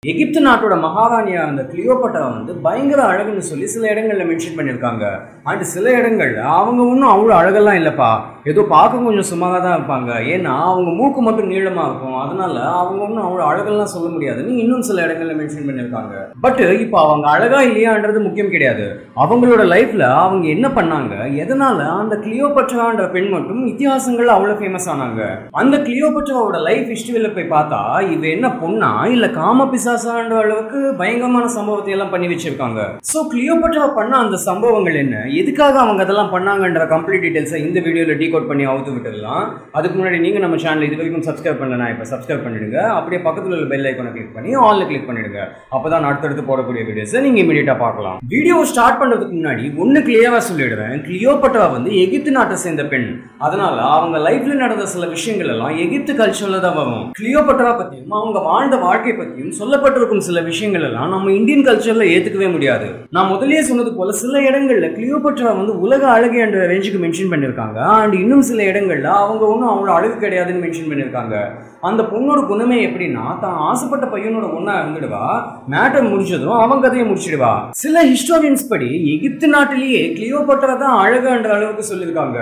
எகிப்து நாட்டோட மகாராணியா அந்த கிளியோபட்ரா வந்து பயங்கர அழகுன்னு சொல்லி சில இடங்கள்ல மென்ஷன் பண்ணியிருக்காங்க. அண்ட் சில இடங்கள்ல அவங்க ஒன்றும் அவ்வளோ அழகெல்லாம் இல்லைப்பா, ஏதோ பார்க்க கொஞ்சம் சுமாராக தான் இருப்பாங்க. ஏன்னா அவங்க மூக்கு மட்டும் நீளமா இருக்கும், அதனால அவங்க ஒன்றும் அவ்வளோ அழகெல்லாம் சொல்ல முடியாதுன்னு இன்னும் சில இடங்கள்ல மென்ஷன் பண்ணியிருக்காங்க. பட் இப்போ அவங்க அழகா இல்லையான்றது முக்கியம் கிடையாது. அவங்களோட லைஃப்ல அவங்க என்ன பண்ணாங்க, எதனால அந்த கிளியோபட்ரான்ற பெண் மட்டும் இத்தியாசங்கள் அவ்வளோ ஃபேமஸ் ஆனாங்க. அந்த கிளியோபட்ராவோட லைஃப் ஹிஸ்டரியில போய் பார்த்தா இவ என்ன பொண்ணா இல்ல காம பிசாசான்ற அளவுக்கு பயங்கரமான சம்பவத்தை எல்லாம் பண்ணி வச்சிருக்காங்க. சோ கிளியோபட்ரா பண்ண அந்த சம்பவங்கள் என்ன, எதுக்காக அவங்க அதெல்லாம் பண்ணாங்கன்ற கம்ப்ளீட் டீடைல்ஸை இந்த வீடியோல டீகோட் பண்ணி அவுத்து விட்டுடலாம். அதுக்கு முன்னாடி நீங்க நம்ம சேனல் இது வரைக்கும் சப்ஸ்கிரைப் பண்ணலனா இப்ப சப்ஸ்கிரைப் பண்ணிடுங்க. அப்படியே பக்கத்துல உள்ள பெல் ஐகானை கிளிக் பண்ணி ஆல்ல கிளிக் பண்ணிடுங்க. அப்பதான் அடுத்தடுத்து போடக்கூடிய வீடியோஸை நீங்க இமிடியேட்டா பார்க்கலாம். வீடியோ ஸ்டார்ட் பண்றதுக்கு முன்னாடி ஒன்னு கிளியரா சொல்லிடுறேன், கிளியோபட்ரா வந்து எகிப்து நாட்டை சேர்ந்த பெண். அதனால அவங்க லைஃப்ல நடந்த சில விஷயங்கள் எல்லாம் எகிப்து கல்ச்சர்ல தான் வரும். கிளியோபட்ரா பத்தியும் அவங்க வாழ்ந்த வாழ்க்கை பத்தியும் சொல்லப்பட்டிருக்கும் சில விஷயங்கள் எல்லாம் நம்ம இந்தியன் கல்ச்சர்ல ஏத்துக்கவே முடியாது. நான் முதல்லயே சொன்னது போல சில இடங்கள்ல கிளியோபட்ரா வந்து உலக அழகு என்ற ரேஞ்சுக்கு மென்ஷன் பண்ணிருக்காங்க. அண்ட் இன்னும் சில இடங்கள்ல அவங்க ஒன்றும் அவ்வளவு அழகு கிடையாதுன்னு மென்ஷன் பண்ணிருக்காங்க. அந்த பொண்ணோட குணமே எப்படின்னா, தான் ஆசைப்பட்ட பையனோட ஒன்னா இருந்துடுவா, மேட்டர் முடிச்சதும் அவன் கதையை முடிச்சிடுவா. சில ஹிஸ்டோரியன்ஸ் படி எகிப்து நாட்டிலேயே கிளியோபட்ரா தான் அழகுன்ற அளவுக்கு சொல்லியிருக்காங்க.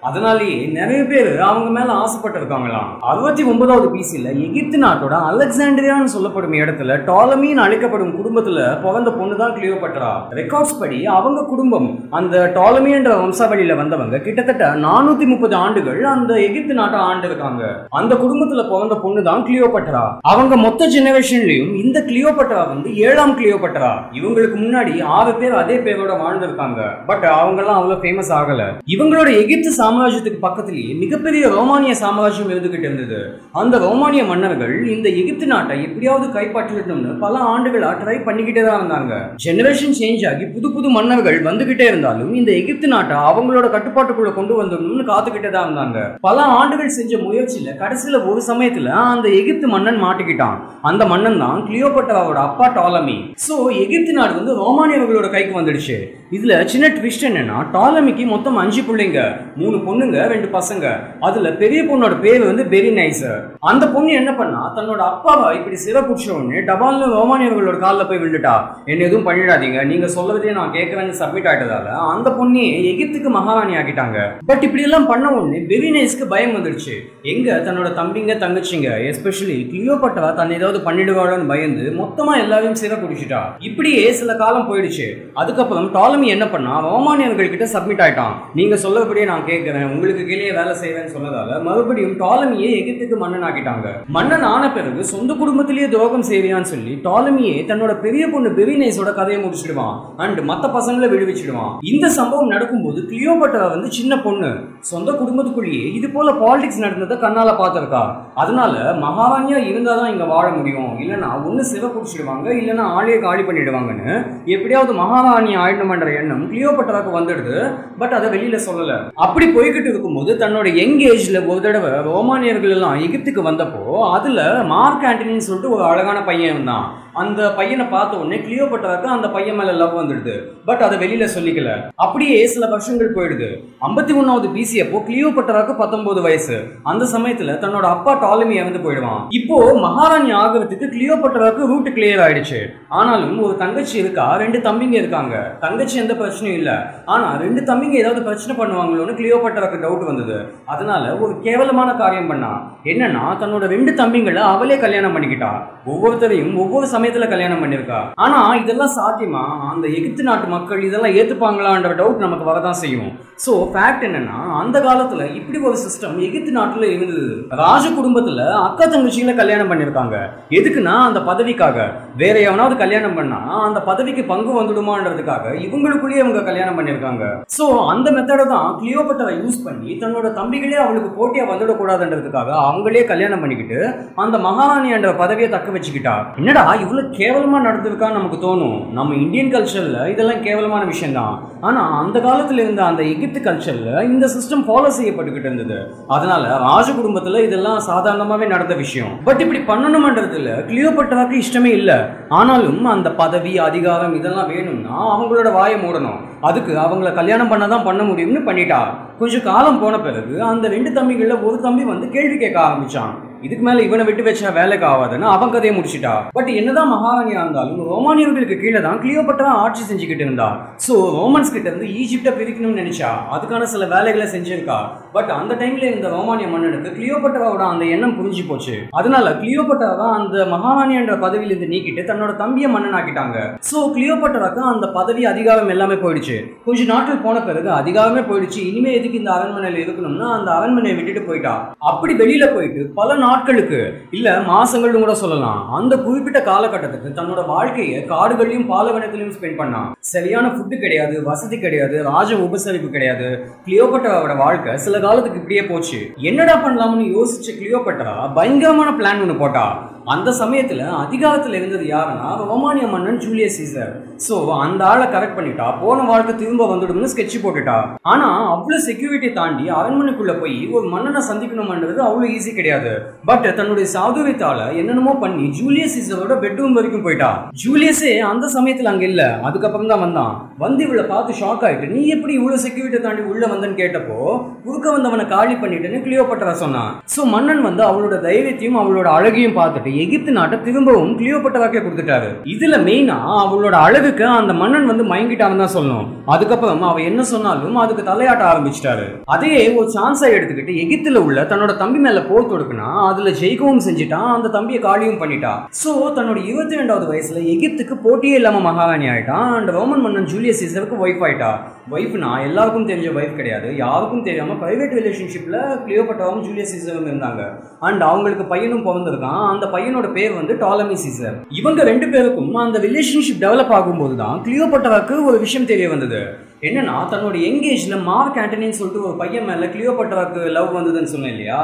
அதனாலேயே நிறைய பேர் அவங்க மேல ஆசைப்பட்டு இருக்காங்களாம். 69வது பிசில எகிப்து நாட்டோட அலெக்சாண்ட்ரியான்னு சொல்லப்படும் இடத்துல டாலமின்னு அழைக்கப்படும் குடும்பத்துல பிறந்த பொண்ணு தான் கிளியோபட்ரா. ரெக்கார்ட்ஸ் படி அவங்க குடும்பம் அந்த டாலமி என்ற வம்சாவளியில வந்தவங்க கிட்டத்தட்ட 430 ஆண்டுகள் அந்த எகிப்து நாட்டை ஆண்டு இருக்காங்க. அந்த குடும்பத்துல பிறந்த பொண்ணு தான் கிளியோபட்ரா. அவங்க மொத்த ஜெனரேஷன்லயும் இந்த கிளியோபட்ரா வந்து 7ஆம் கிளியோபட்ரா. இவங்களுக்கு முன்னாடி 6 பேர் அதே பேரோட வாழ்ந்திருக்காங்க. பட் அவங்க எல்லாம் அவ்வளவு ஃபேமஸ் ஆகல. இவங்களோட எகிப்து சாம்ராஜ்யத்துக்கு பக்கத்திலேயே மிகப்பெரிய ரோமானிய சாம்ராஜ்யம் இருந்துகிட்டு இருந்தது. அந்த ரோமானிய மன்னர்கள் இந்த எகிப்து நாட்டை எப்படியாவது கைப்பற்றணும்னு பல ஆண்டுகளா ட்ரை பண்ணிக்கிட்டே தான் இருந்தாங்க. ஜெனரேஷன் சேஞ்ச் ஆகி புது புது மன்னர்கள் வந்துகிட்டே இருந்தாலும் இந்த எகிப்து நாட்டை அவங்களோட கட்டுப்பாட்டுக்குள்ள கொண்டு வந்துடணும்னு காத்துக்கிட்டே தான் இருந்தாங்க. பல ஆண்டுகள் செஞ்ச முயற்சியில கடைசியில ஒரு சமயத்துல அந்த எகிப்து மன்னன் மாட்டிக்கிட்டான். அந்த மன்னன் தான் கிளியோபட்ராவோட அப்பா டாலமி. சோ எகிப்து நாடு வந்து ரோமானியர்களோட கைக்கு வந்துடுச்சு. இதுல சின்ன ட்விஸ்ட் என்னன்னா, டாலமிக்கு மொத்தம் 5 பிள்ளைங்க, 3 பொண்ணுங்க 2 பசங்க. அதுல பெரிய பொண்ணோட பேர் வந்து பெரினைஸ். அந்த பொண்ணு என்ன பண்ணா, தன்னோட அப்பாவை இப்படி சிறை பிடிச்ச உடனே டபால்னு ரோமானியர்களோட காலில் போய் விழுந்துட்டா. என்ன எதுவும் பண்ணிடாதீங்க, நீங்க சொல்றதே நான் கேட்கறேன்னு சப்மிட் ஆயிட்டதால அந்த பொண்ணே எகிப்துக்கு மகாராணி ஆகிட்டாங்க. பட் இப்படி எல்லாம் பண்ண உடனே பெரினைஸ்க்கு பயம் வந்துடுச்சு. எங்க தன்னோட தம்பிங்க தங்கச்சிங்க எஸ்பெஷலி கிளியோபட்ரா தன்னை ஏதாவது பண்ணிடுவாளோன்னு பயந்து மொத்தமா எல்லாரையும் சிறை பிடிச்சிட்டா. இப்படியே சில காலம் போயிடுச்சு. அதுக்கப்புறம் டாலமி என்ன பண்ணா, ரோமானியர்கள் கிட்ட சப்மிட் ஆயிட்டான். நீங்க சொல்லபடியே நான் கேட்கிறேன், உங்களுக்கு கீழே வேலை செய்வேன்னு சொன்னதால மறுபடியும் டாலமியே எகிப்துக்கு மன்னன் ஆகிட்டாங்க. மன்னன் ஆன பிறகு சொந்த குடும்பத்திலேயே துரோகம் செய்வியான்னு சொல்லி டாலமியே தன்னோட பெரிய பொண்ணு பெரினைஸோட கதையை முடிச்சிடுவான். அண்ட் மத்த பசங்களை விடுவிச்சிடுவான். இந்த சம்பவம் நடக்கும்போது கிளியோபட்ரா வந்து சின்ன பொண்ணு, சொந்த குடும்பத்துக்குள்ளேயே இது போல பாலிடிக்ஸ் நடந்ததை கண்ணால பார்த்திருக்கா. அதனால மகாராணியா இருந்தாதான் இங்க வாழ முடியும், இல்லைன்னா ஒண்ணு சிறை பிடிச்சிடுவாங்க, இல்லைன்னா ஆளையே காலி பண்ணிடுவாங்கன்னு எப்படியாவது மகாராணி ஆயிடணும்ன்ற எண்ணம் கிளியோபட்ராக்கு வந்துடுது. பட் அதை வெளியில சொல்லல. அப்படி போய்கிட்டு இருக்கும்போது தன்னோட யங் ஏஜ்ல ஒரு தடவை ரோமானியர்கள் எல்லாம் எகிப்துக்கு வந்தப்போ அதுல மார்க் ஆண்டனின்னு சொல்லிட்டு ஒரு அழகான பையன் இருந்தான். அந்த பையனை பார்த்த உடனே கிளியோபட்ராக்கு அந்த பையன் மேல லவ் வந்துடுது. பட் அதை வெளியில சொல்லிக்கல. அப்படியே சில வருஷங்கள் போயிடுது. 51வது பிசி அப்போ கிளியோபட்ராக்கு 19 வயசு. அந்த சமயத்துல தன்னோட அப்பா டாலமி இறந்து போயிடுவான். இப்போ மகாராணி ஆகிறதுக்கு கிளியோபட்ராக்கு ரூட் கிளியர் ஆயிடுச்சு. ஆனாலும் ஒரு தங்கச்சி இருக்கா, 2 தம்பிங்க இருக்காங்க. தங்கச்சி எந்த பிரச்சனையும் இல்ல, ஆனா 2 தம்பிங்க ஏதாவது பிரச்சனை பண்ணுவாங்களோன்னு கிளியோபட்ராக்கு டவுட் வந்தது. அதனால ஒரு கேவலமான காரியம் பண்ணா. என்னன்னா, தன்னோட 2 தம்பிங்களை அவளே கல்யாணம் பண்ணிக்கிட்டா. ஒவ்வொருத்தரையும் ஒவ்வொரு சமயத்துல கல்யாணம் பண்ணிருக்கா. ஆனா இதெல்லாம் சாத்தியமா, அந்த எகிப்து நாட்டு மக்கள் இதெல்லாம் ஏத்துப்பாங்களான்ற டவுட் நமக்கு வரதான் செய்யும். சோ ஃபேக்ட் என்னன்னா, அந்த காலத்துல இப்படி ஒரு சிஸ்டம் எகிப்து நாட்டுல இருந்தது. ராஜ குடும்பத்துல அக்கா தங்கச்சிகளை கல்யாணம் பண்ணிருக்காங்க. எதுக்குன்னா அந்த பதவிக்காக. வேற எவனாவது கல்யாணம் பண்ணா அந்த பதவிக்கு பங்கு வந்துடுமான்றதுக்காக இவங்களுக்குள்ளேயே அவங்க கல்யாணம் பண்ணிருக்காங்க. சோ அந்த மெத்தட தான் கிளியோபட்ரா யூஸ் பண்ணி தன்னோட தம்பிகளே அவளுக்கு போட்டியா வந்துடக்கூடாதுன்றதுக்காக அவங்களே கல்யாணம் பண்ணிக்கிட்டு அந்த மகாராணி என்ற பதவியை தக்க வச்சுக்கிட்டா. என்னடா இவ்வளவு கேவலமா நடந்திருக்கான்னு நமக்கு தோணும். நம்ம இந்தியன் கல்ச்சர்ல இதெல்லாம் கேவலமான விஷயம் தான். ஆனா அந்த காலத்துல இருந்த அந்த எகிப்து கல்ச்சர்ல இந்த சிஸ்டம் ஃபாலோ செய்யப்பட்டுக்கிட்டு இருந்தது. அதனால ராஜ குடும்பத்துல இதெல்லாம் சாதாரணமாவே நடந்த விஷயம். பட் இப்படி பண்ணணும்ன்றதுல கிளியோபட்ராக்கு இஷ்டமே இல்ல. ஆனாலும் அந்த பதவி அதிகாரம் இதெல்லாம் வேணும்னா அவங்களோட வாயை மூடணும். அதுக்கு அவங்கள கல்யாணம் பண்ணதான் பண்ண முடியும்னு பண்ணிட்டா. கொஞ்சம் காலம் போன பிறகு அந்த 2 தம்பிகள்ல ஒரு தம்பி வந்து கேள்வி கேட்க ஆரம்பிச்சான். இதுக்கு மேல இவனை விட்டு வச்சா வேலைக்கு ஆகாதுன்னு அவன் கதையை முடிச்சிட்டா. பட் என்னதான் மகாராணியா இருந்தாலும் ரோமானியர்களுக்கு கீழே தான் கிளியோபட்ரா ஆட்சி செஞ்சுக்கிட்டு இருந்தா. சோ ரோமன்ஸ் கிட்ட இருந்து ஈஜிப்ட பிரிக்கணும்னு நினைச்சா, அதுக்கான சில வேலைகளை செஞ்சிருக்கா. பட் அந்த டைம்ல இருந்த ரோமானிய மன்னனுக்கு கிளியோபட்ராவோட அந்த எண்ணம் புரிஞ்சு போச்சு. அதனால கிளியோபட்ராவை அந்த மகாராணி என்ற பதவியில இருந்து நீக்கிட்டு தன்னோட தம்பிய மன்னன் ஆக்கிட்டாங்க. சோ கிளியோபட்ராக்கு அந்த பதவி அதிகாரம் எல்லாமே போயிடுச்சு. கொஞ்ச நாட்கள் போன பிறகு அதிகாரமே போயிடுச்சு. இனிமே எதுக்கு இந்த அரண்மனையில இருக்கணும்னா அந்த அரண்மனையை விட்டுட்டு போயிட்டா. அப்படி வெளியில போயிட்டு பல நாட்களுக்கு இல்ல மாசங்கள்னு கூட சொல்லலாம், அந்த குறிப்பிட்ட காலகட்டத்துக்கு தன்னோட வாழ்க்கையை காடுகளையும் பாலைவனத்திலையும் ஸ்பெண்ட் பண்ணா. சரியான ஃபுட்டு கிடையாது, வசதி கிடையாது, ராஜ உபசரிப்பு கிடையாது. கிளியோபட்ராவோட வாழ்க்கை சில காலத்துக்கு இப்படியே போச்சு. என்னடா பண்ணலாம்னு யோசிச்ச கிளியோபட்ரா பயங்கரமான பிளான் ஒன்று போட்டா. அந்த சமயத்துல அதிகாரத்துல இருந்தது யாருன்னா ரோமானிய மன்னன் ஜூலியஸ் சீசர். சோ அந்த ஆளை கரெக்ட் பண்ணிட்டா, போன வாழ்க்கை திரும்ப வந்துடும்னு ஸ்கெட்ச் போட்டுட்டா. ஆனா அவ்வளவு செக்யூரிட்டி தாண்டி அரண்மனைக்குள்ள போய் ஒரு மன்னனை சந்திக்கணும்ன்றது அவ்வளவு ஈஸி கிடையாது. பட் தன்னுடைய சாதுரியத்தால என்னென்னமோ பண்ணி ஜூலியஸ் சீசரோட பெட்ரூம் வரைக்கும் போயிட்டா. ஜூலியஸே அந்த சமயத்துல அங்க இல்ல, அதுக்கப்புறம் தான் வந்தான். வந்து இவளை பார்த்து ஷாக் ஆயிட்டு, நீ எப்படி இவ்வளவு செக்யூரிட்டி தாண்டி உள்ள வந்தன்னு கேட்டப்போ குறுக்க வந்தவனை காலி பண்ணிட்டுன்னு கிளியோபட்ரா சொன்னான். சோ மன்னன் வந்து அவளோட தைரியத்தையும் அவளோட அழகையும் பார்த்துட்டு எகிப்து நாட்டை திரும்பவும் கிளியோபட்ராக்கே கொடுத்துட்டாரு. இதுல மெயினா அவளோட அழகுக்கு அந்த மன்னன் வந்து மயங்கிட்டான்னு தான் சொல்லணும். அதுக்கப்புறம் அவ என்ன சொன்னாலும் அதுக்கு தலையாட்ட ஆரம்பிச்சிட்டாரு. அதையே ஒரு சான்ஸா எடுத்துக்கிட்டு எகிப்துல உள்ள தன்னோட தம்பி மேல போர் தொடுக்குனா அதுல ஜெயிக்கவும் செஞ்சுட்டான், அந்த தம்பியை காலியும் பண்ணிட்டான். சோ தன்னோட 22வது வயசுல எகிப்துக்கு போட்டியே இல்லாம மகாராணி ஆயிட்டான். அண்ட் ரோமன் மன்னன் ஜூலியஸ் சீசருக்கு ஒய்ஃப் ஆயிட்டா. ஒய்ஃப்னா எல்லாருக்கும் தெரிஞ்ச ஒய்ஃப் கிடையாது, யாருக்கும் தெரியாம பிரைவேட் ரிலேஷன்ஷிப்ல கிளியோபட்ராவும் ஜூலியஸ் சீசரும் இருந்தாங்க. அண்ட் அவங்களுக்கு பையனும் பிறந்திருக்கான். அந்த பையனோட பேர் வந்து டாலமி சீசர். இவங்க ரெண்டு பேருக்கும் அந்த ரிலேஷன்ஷிப் டெவலப் ஆகும்போது தான் கிளியோபட்ராக்கு ஒரு விஷயம் தெரிய வந்தது. என்னன்னா தன்னோட எங்கேஜ்ல மார்க் ஆண்டனின்னு சொல்லிட்டு ஒரு பையன் மேல கிளியோபட்ராக்கு லவ் வந்ததுன்னு சொன்னேன் இல்லையா,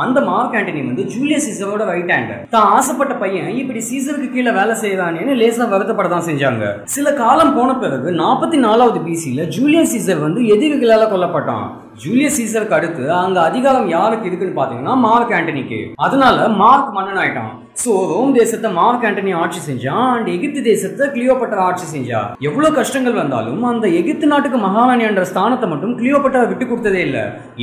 அந்த மார்க் ஆண்டனி வந்து ஜூலியஸ் சீசரோட ரைட் ஹேண்ட். தான் ஆசைப்பட்ட பையன் இப்படி சீசருக்கு கீழே வேலை செய்யறானேன்னு லேசா வருத்தப்பட தான் செஞ்சாங்க. சில காலம் போன பிறகு 44வது பிசில ஜூலியஸ் சீசர் வந்து எதிரிகளால கொல்லப்பட்டான். ஜூலியஸ் சீசருக்கு அடுத்து அங்க அதிகாரம் யாருக்கு இருக்குன்னு பாத்தீங்கன்னா மார்க் ஆண்டனிக்கு. அதனால மார்க் மன்னன் ஆயிட்டான். சோ ரோம் தேசத்தை மார்க் ஆண்டனி ஆட்சி செஞ்சான். அண்ட் எகிப்து தேசத்தை கிளியோபட்ரா ஆட்சி செஞ்சா. எவ்வளவு கஷ்டங்கள் வந்தாலும் அந்த எகிப்து நாட்டுக்கு மகாராணி என்ற ஸ்தானத்தை மட்டும் கிளியோபட்ரா விட்டு கொடுத்ததே இல்ல.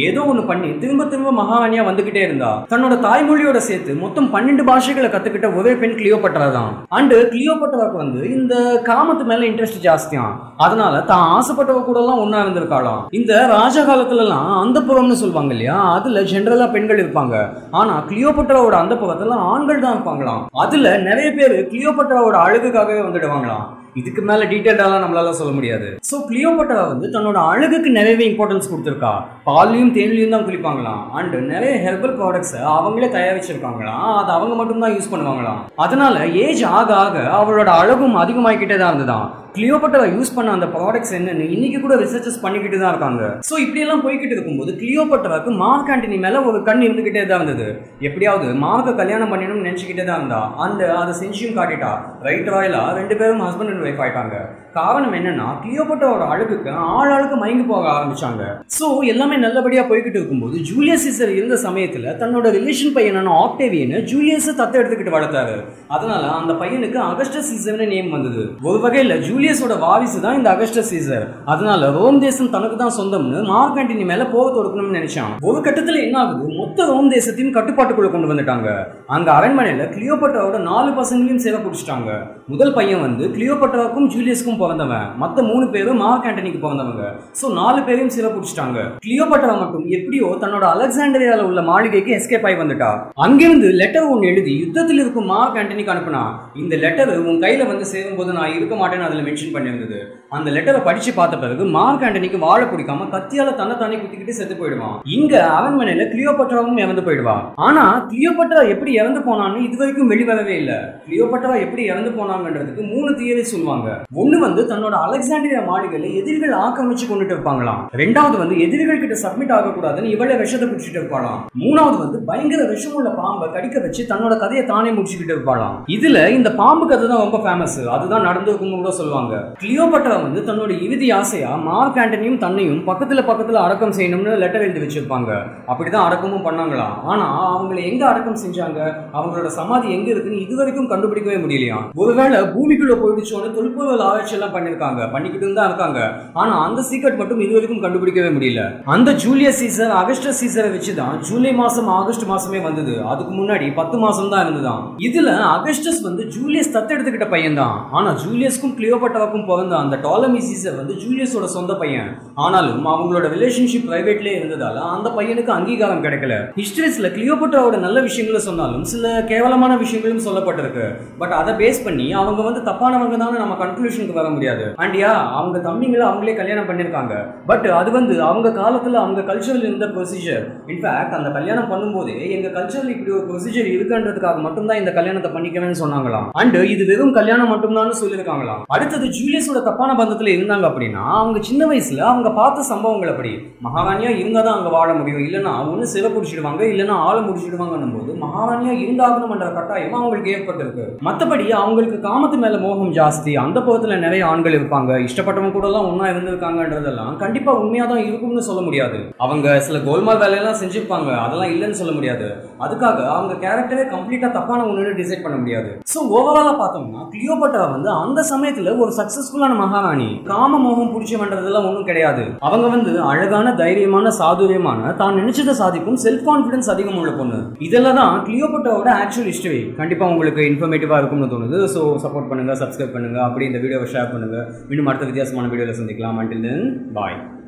ஏதோ ஒண்ணு பண்ணி திரும்ப திரும்ப மகாராணியா வந்துகிட்டே இருந்தா. தன்னோட தாய்மொழியோட சேர்த்து மொத்தம் 12 பாஷைகளை கத்துக்கிட்ட ஒரே பெண் கிளியோபட்ரா தான். அண்ட் கிளியோபட்ராக்கு வந்து இந்த காமத்து மேல இன்ட்ரெஸ்ட் ஜாஸ்தியாம். அதனால தான் ஆசைப்பட்டவ கூட எல்லாம் ஒன்னா இருந்திருக்காளாம். இந்த ராஜ காலத்துல எல்லாம் அந்த புறம்னு சொல்லுவாங்க இல்லையா, அதுல ஜெனரலா பெண்கள் இருப்பாங்க. ஆனா கிளியோபட்ராவோட அந்த புறத்துல ஆண்கள் தான் இருப்பாங்களாம். அதுல நிறைய பேர் கிளியோபட்ராவோட அழகுக்காகவே வந்துடுவாங்களாம். இதுக்கு மேல டீடைலா நம்மளால சொல்ல முடியாது. சோ கிளியோபட்ரா வந்து தன்னோட அழகுக்கு நிறையவே இம்பார்ட்டன்ஸ் கொடுத்திருக்கா. பால்லையும் தேனிலையும் தான் குளிப்பாங்களாம். அண்ட் நிறைய ஹெர்பல் ப்ராடக்ட்ஸ் அவங்களே தயாரிச்சிருக்காங்களாம். அது அவங்க மட்டும் தான் யூஸ் பண்ணுவாங்களாம். அதனால ஏஜ் ஆக ஆக அவளோட அழகும் அதிகமாகிக்கிட்டே தான் இருந்ததான். கிளியோபட்ரா யூஸ் பண்ண அந்த ப்ராடக்ட்ஸ் என்னன்னு இன்னைக்கு கூட ரிசர்ச்சஸ் பண்ணிக்கிட்டு தான் இருக்காங்க. சோ இப்படி எல்லாம் போய்கிட்டு இருக்கும்போது கிளியோபட்ராக்கு மார்க் ஆண்டனி மேல ஒரு கண் இருந்துகிட்டே தான் இருந்தது. எப்படியாவது மார்க்க கல்யாணம் பண்ணணும்னு நினைச்சுக்கிட்டே தான் இருந்தா. அந்த அதை செஞ்சும் காட்டிட்டா. ரைட் ராயலா 2 பேரும் ஹஸ்பண்ட் அண்ட் ஒய்ஃப் ஆயிட்டாங்க. காரணம் என்னன்னா கிளியோபட்ராவோட அழகுக்கு ஆளாளுக்கு மயங்கி போக ஆரம்பிச்சாங்க. சோ எல்லாமே நல்லபடியா போய்கிட்டு இருக்கும்போது ஜூலியஸ் சீசர் இருந்த சமயத்துல தன்னோட ரிலேஷன் பையனான ஆக்டேவியனை ஜூலியஸ் தத்து எடுத்துக்கிட்டு வளர்த்தாரு. அதனால அந்த பையனுக்கு அகஸ்டஸ் சீசர்னு நேம் வந்தது. ஒரு வகையில ஜூலியஸோட வாரிசு தான் இந்த அகஸ்டஸ் சீசர். அதனால ரோம் தேசம் தனக்கு தான் சொந்தம்னு மார்க் ஆண்டனி மேல போக தொடுக்கணும்னு நினைச்சான். ஒரு கட்டத்துல என்ன ஆகுது, மொத்த ரோம் தேசத்தையும் கட்டுப்பாட்டுக்குள்ள கொண்டு வந்துட்டாங்க. அங்க அரண்மனையில கிளியோபட்ராவோட 4 பசங்களையும் சேவை பிடிச்சிட்டாங்க. முதல் பையன் வந்து கிளியோபட்ராவுக்கும் ஜூலியஸ்க்கும் பிறந்தவன். மத்த 3 பேரும் மார்க் ஆண்டனிக்கு பிறந்தவங்க. சோ 4 பேரையும் சிறை பிடிச்சிட்டாங்க. கிளியோபட்ரா மட்டும் எப்படியோ தன்னோட அலெக்சாண்டரியால உள்ள மாளிகைக்கு எஸ்கேப் ஆகி வந்துட்டா. அங்கிருந்து லெட்டர் ஒன்னு எழுதி யுத்தத்தில் இருக்கும் மார்க் ஆண்டனிக்கு அனுப்புனா. இந்த லெட்டர் உன் கையில வந்து சேரும் போது நான் இருக்க மாட்டேன்னு அதுல மென்ஷன் பண்ணியிருந்தது. அந்த லெட்டரை படிச்சு பார்த்த பிறகு மார்க் ஆண்டனிக்கு வாழ பிடிக்காம கத்தியால தன்னை குத்திக்கிட்டு செத்து போயிடுவான். இங்க அரண்மனையில கிளியோபட்ராவும் இறந்து போயிடுவா. ஆனா கிளியோபட்ரா எப்படி இறந்து போனான்னு இது வரைக்கும் வெளிவரவே இல்ல. கிளியோபட்ரா எப்படி இறந்து போனாங்கன்றதுக்கு 3 தியரி சொல்லுவாங்க. ஒண்ணு வந்து தன்னோட அலெக்சாண்டரியா மாளிகையில எதிரிகள் ஆக்கிரமிச்சு கொண்டுட்டு இருப்பாங்களாம். 2வது வந்து எதிரிகள் கிட்ட சப்மிட் ஆகக்கூடாதுன்னு இவளே விஷத்தை குடிச்சிட்டு இருப்பாளாம். 3வது வந்து பயங்கர விஷமுள்ள பாம்பை கடிக்க வச்சு தன்னோட கதையை தானே முடிச்சுக்கிட்டு இருப்பாளாம். இதுல இந்த பாம்பு கதை தான் ரொம்ப ஃபேமஸ். அதுதான் நடந்திருக்கும்னு கூட சொல்லுவாங்க. கிளியோபட்ரா வந்து தன்னோட இறுதி ஆசையா மார்க் ஆண்டனியும் தன்னையும் பக்கத்துல அடக்கம் செய்யணும்னு லெட்டர் எழுதி வச்சிருப்பாங்க. அப்படிதான் அடக்கமும் பண்ணாங்களாம். ஆனா அவங்களை எங்க அடக்கம் செஞ்சாங்க, அவங்களோட சமாதி எங்க இருக்குன்னு இதுவரைக்கும் கண்டுபிடிக்கவே முடியலையா. ஒருவேளை பூமிக்குள்ள போயிடுச்சோன்னு மேல தொல்பொருள் ஆராய்ச்சி எல்லாம் பண்ணிக்கிட்டு தான் இருக்காங்க. ஆனா அந்த சீக்ரெட் மட்டும் இதுவரைக்கும் கண்டுபிடிக்கவே முடியல. அந்த ஜூலியஸ் சீசர் அகஸ்டஸ் சீசரை வச்சுதான் ஜூலை மாசம் ஆகஸ்ட் மாசமே வந்தது. அதுக்கு முன்னாடி 10 மாசம் தான் இருந்துதான். இதுல அகஸ்டஸ் ஜூலியஸ் தத்தெடுத்துக்கிட்ட பையன் தான். ஆனா ஜூலியஸ்க்கும் கிளியோபாட்ராவுக்கும் பிறந்த அந்த டாலமி சீசர் ஜூலியஸோட சொந்த பையன். ஆனாலும் அவங்களோட ரிலேஷன்ஷிப் பிரைவேட்லயே இருந்ததால அந்த பையனுக்கு அங்கீகாரம் கிடைக்கல. ஹிஸ்டரிஸ்ல கிளியோபாட்ராவோட நல்ல விஷயங்களை சொன்னாலும் சில கேவலமான விஷயங்களும் சொல்லப்பட்டிருக்கு. பட் அதை பேஸ் பண்ணி அவங்க தப்பானவங்க தான் நம்ம கன்க்ளூஷனுக்கு வர முடியாது. அண்டியா அவங்க தம்பிங்களை அவங்களே கல்யாணம் பண்ணிருக்காங்க. பட் அது அவங்க காலத்துல அவங்க கல்ச்சர்ல இருந்த ப்ரொசீஜர். இன்ஃபேக்ட் அந்த கல்யாணம் பண்ணும்போதே எங்க கல்ச்சர்ல இப்படி ஒரு ப்ரொசீஜர் இருக்குன்றதுக்காக மட்டும்தான் இந்த கல்யாணத்தை பண்ணிக்கவேன்னு சொன்னாங்களாம். அண்ட் இது வெறும் கல்யாணம் மட்டும்தான் சொல்லியிருக்காங்களாம். அடுத்தது ஜூலியஸோட தப்பான பந்தத்துல இருந்தாங்க அப்படின்னா அவங்க சின்ன வயசுல அவங்க பார்த்த சம்பவங்கள் அப்படி மகாராணியா இருந்தாதான் அங்க வாழ முடியும். இல்லைன்னா ஒண்ணு சிறை பிடிச்சிடுவாங்க, இல்லைன்னா ஆளை முடிச்சிடுவாங்கன்னும் போது மகாராணியா இருந்தாகணும் என்ற கட்டாயம் அவங்களுக்கு ஏற்பட்டிருக்கு. மற்றபடி அவங்களுக்கு காமத்து மேல மோகம் ஜாஸ்தி. அந்த புறத்துல நிறைய ஆண்கள் இருப்பாங்க. இஷ்டப்பட்டவங்க கூட எல்லாம் ஒன்னா இருந்திருக்காங்கன்றதெல்லாம் கண்டிப்பா உண்மையா தான் இருக்கும்னு சொல்ல முடியாது. அவங்க சில கோல்மால் வேலையெல்லாம் செஞ்சிருப்பாங்க, அதெல்லாம் இல்லைன்னு சொல்ல முடியாது. அதுக்காக அவங்க கேரக்டரே கம்ப்ளீட்டா தப்பான ஒண்ணு டிசைட் பண்ண முடியாது. சோ ஓவராலா பார்த்தோம்னா கிளியோபாட்ரா அந்த சமயத்துல ஒரு சக்சஸ்ஃபுல்லான மகாராணி. காம மோகம் பிடிச்சி பண்றதெல்லாம் ஒண்ணும் கிடையாது. அவங்க அழகான, தைரியமான, சாதுரியமான, தான் நினைச்சதை சாதிக்கும் செல்ஃப் கான்பிடன்ஸ் அதிகம் உள்ள பொண்ணு. இதெல்லாம் தான் கிளியோபாட்ராவோட ஆக்சுவல் ஹிஸ்டரி. கண்டிப்பா உங்களுக்கு இன்ஃபர்மேட்டிவா இருக்கும்னு தோணுது. ஸோ சப்போர்ட் பண்ணுங்க, சப்ஸ்கிரைப் பண்ணுங்க, அப்படி இந்த வீடியோவை ஷேர் பண்ணுங்க. இன்னும் அடுத்த வித்தியாசமான வீடியோவில் சந்திக்கலாம். Until then, bye.